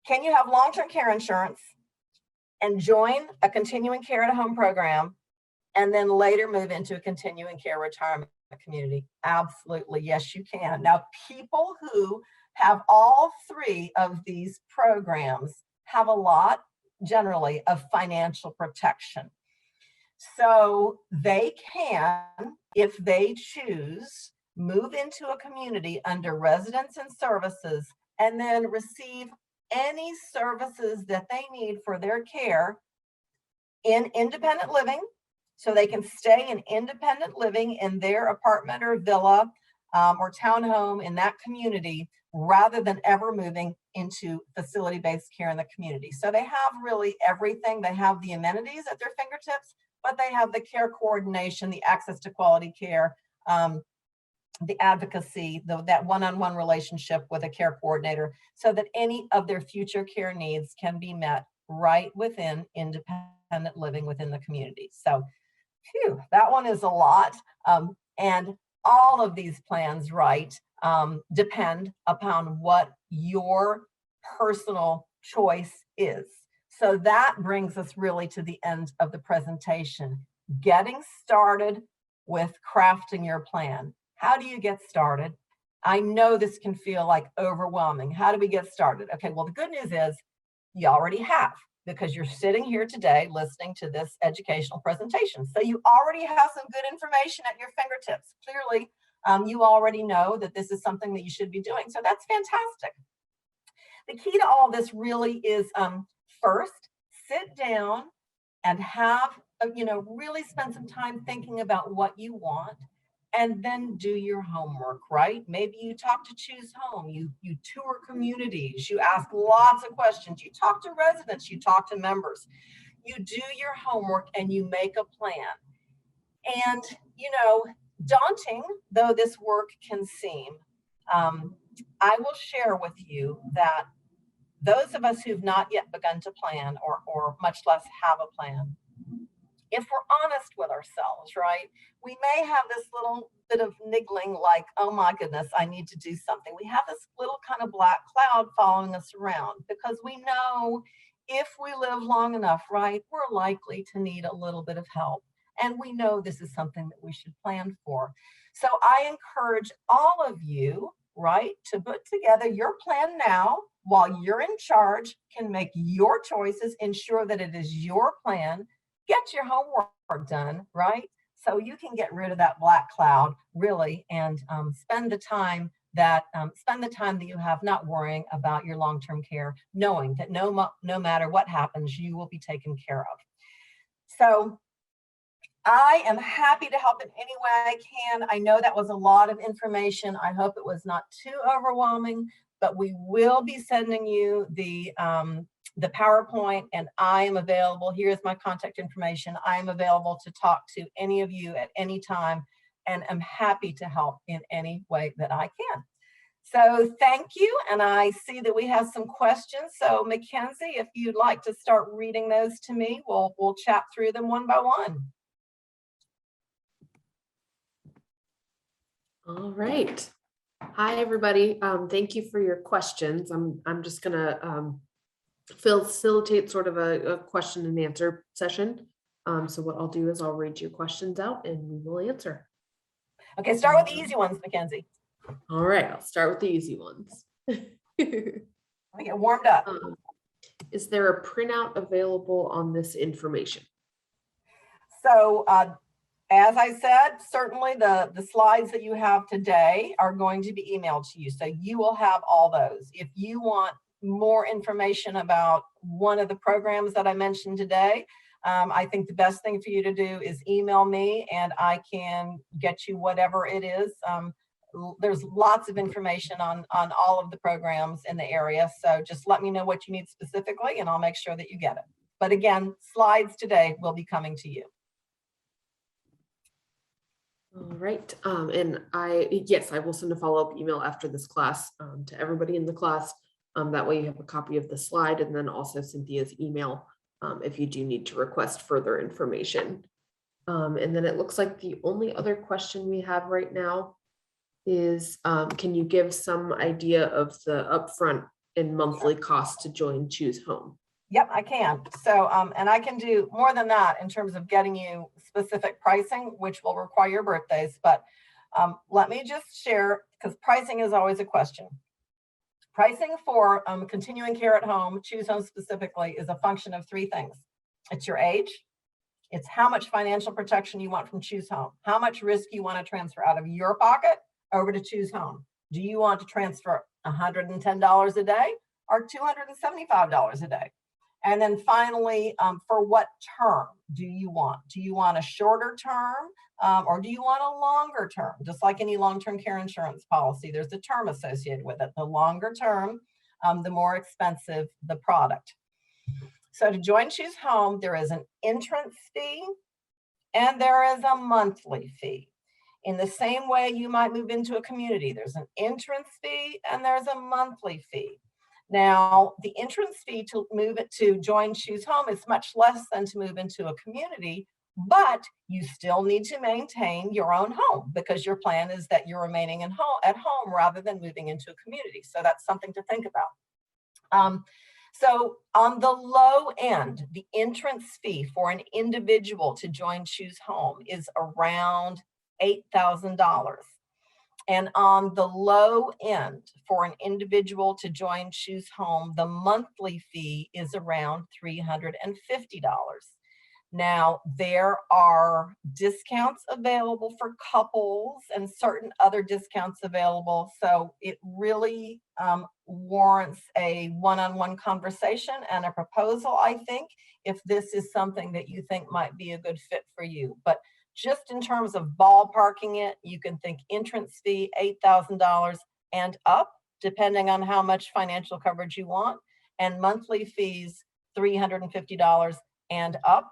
S2: can you have long-term care insurance and join a continuing care at home program and then later move into a continuing care retirement community? Absolutely, yes, you can. Now, people who have all three of these programs have a lot, generally, of financial protection. So they can, if they choose, move into a community under residence and services and then receive any services that they need for their care in independent living. So they can stay in independent living in their apartment or villa or townhome in that community rather than ever moving into facility-based care in the community. So they have really everything. They have the amenities at their fingertips, but they have the care coordination, the access to quality care, the advocacy, that one-on-one relationship with a care coordinator, so that any of their future care needs can be met right within independent living within the community. So, phew, that one is a lot. And all of these plans, right, depend upon what your personal choice is. So that brings us really to the end of the presentation. Getting started with crafting your plan. How do you get started? I know this can feel like overwhelming. How do we get started? Okay, well, the good news is you already have, because you're sitting here today listening to this educational presentation. So you already have some good information at your fingertips. Clearly, you already know that this is something that you should be doing. So that's fantastic. The key to all this really is first, sit down and have, really spend some time thinking about what you want, and then do your homework, right? Maybe you talk to ChooseHome, you tour communities, you ask lots of questions, you talk to residents, you talk to members, you do your homework and you make a plan. And, daunting though this work can seem, I will share with you that those of us who've not yet begun to plan or much less have a plan, if we're honest with ourselves, right, we may have this little bit of niggling like, oh my goodness, I need to do something. We have this little kind of black cloud following us around because we know if we live long enough, right, we're likely to need a little bit of help. and we know this is something that we should plan for. So I encourage all of you, right, to put together your plan now while you're in charge, can make your choices, ensure that it is your plan, get your homework done, right? So you can get rid of that black cloud, really, and spend the time that you have not worrying about your long-term care, knowing that no matter what happens, you will be taken care of. So I am happy to help in any way I can. I know that was a lot of information. I hope it was not too overwhelming, but we will be sending you the PowerPoint, and I am available. Here's my contact information. I am available to talk to any of you at any time, and I'm happy to help in any way that I can. So thank you, and I see that we have some questions. So Mackenzie, if you'd like to start reading those to me, we'll chat through them one by one.
S3: All right. Hi, everybody. Thank you for your questions. I'm just gonna facilitate sort of a question and answer session. So what I'll do is I'll read your questions out and we will answer.
S2: Okay, start with the easy ones, Mackenzie.
S3: All right, I'll start with the easy ones.
S2: Let me get warmed up.
S3: Is there a printout available on this information?
S2: So as I said, certainly the slides that you have today are going to be emailed to you. So you will have all those. If you want more information about one of the programs that I mentioned today, I think the best thing for you to do is email me and I can get you whatever it is. There's lots of information on all of the programs in the area. So just let me know what you need specifically and I'll make sure that you get it. But again, slides today will be coming to you.
S3: All right. And yes, I will send a follow-up email after this class to everybody in the class. That way you have a copy of the slide and then also Cynthia's email if you do need to request further information. And then it looks like the only other question we have right now is, can you give some idea of the upfront and monthly cost to join ChooseHome?
S2: Yep, I can. So, and I can do more than that in terms of getting you specific pricing, which will require your birthdays. But let me just share, because pricing is always a question. Pricing for continuing care at home, ChooseHome specifically, is a function of three things. It's your age. It's how much financial protection you want from ChooseHome, how much risk you want to transfer out of your pocket over to ChooseHome. Do you want to transfer $110 a day or $275 a day? And then finally, for what term do you want? Do you want a shorter term or do you want a longer term? Just like any long-term care insurance policy, there's a term associated with it. The longer term, the more expensive the product. So to join ChooseHome, there is an entrance fee and there is a monthly fee. In the same way you might move into a community, there's an entrance fee and there's a monthly fee. Now, the entrance fee to move it to join ChooseHome is much less than to move into a community, but you still need to maintain your own home because your plan is that you're remaining at home rather than moving into a community. So that's something to think about. So on the low end, the entrance fee for an individual to join ChooseHome is around $8,000. And on the low end, for an individual to join ChooseHome, the monthly fee is around $350. Now, there are discounts available for couples and certain other discounts available. So it really warrants a one-on-one conversation and a proposal, I think, if this is something that you think might be a good fit for you. But just in terms of ballparking it, you can think entrance fee, $8,000 and up, depending on how much financial coverage you want, and monthly fees, $350 and up,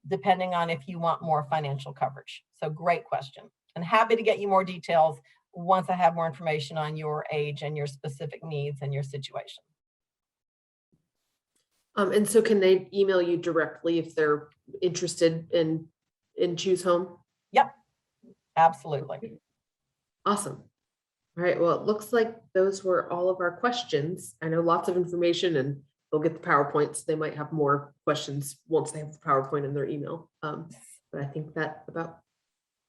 S2: depending on if you want more financial coverage. So great question. And happy to get you more details once I have more information on your age and your specific needs and your situation.
S3: And so can they email you directly if they're interested in ChooseHome?
S2: Yep, absolutely.
S3: Awesome. All right, well, it looks like those were all of our questions. I know lots of information and they'll get the PowerPoint, so they might have more questions once they have the PowerPoint in their email. But I think that about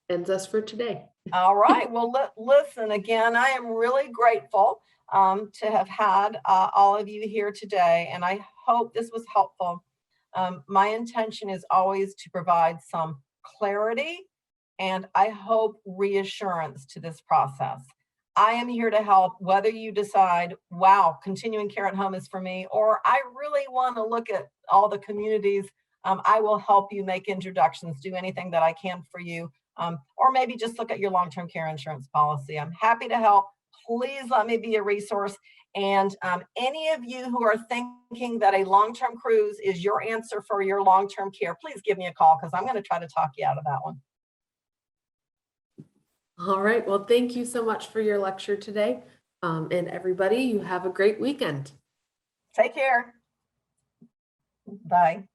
S3: ends us for today.
S2: All right. Well, listen, again, I am really grateful to have had all of you here today, and I hope this was helpful. My intention is always to provide some clarity and I hope reassurance to this process. I am here to help, whether you decide, wow, continuing care at home is for me, or I really want to look at all the communities. I will help you make introductions, do anything that I can for you, or maybe just look at your long-term care insurance policy. I'm happy to help. Please let me be a resource. And any of you who are thinking that a long-term cruise is your answer for your long-term care, please give me a call because I'm going to try to talk you out of that one.
S3: All right. Well, thank you so much for your lecture today. And everybody, you have a great weekend.
S2: Take care. Bye.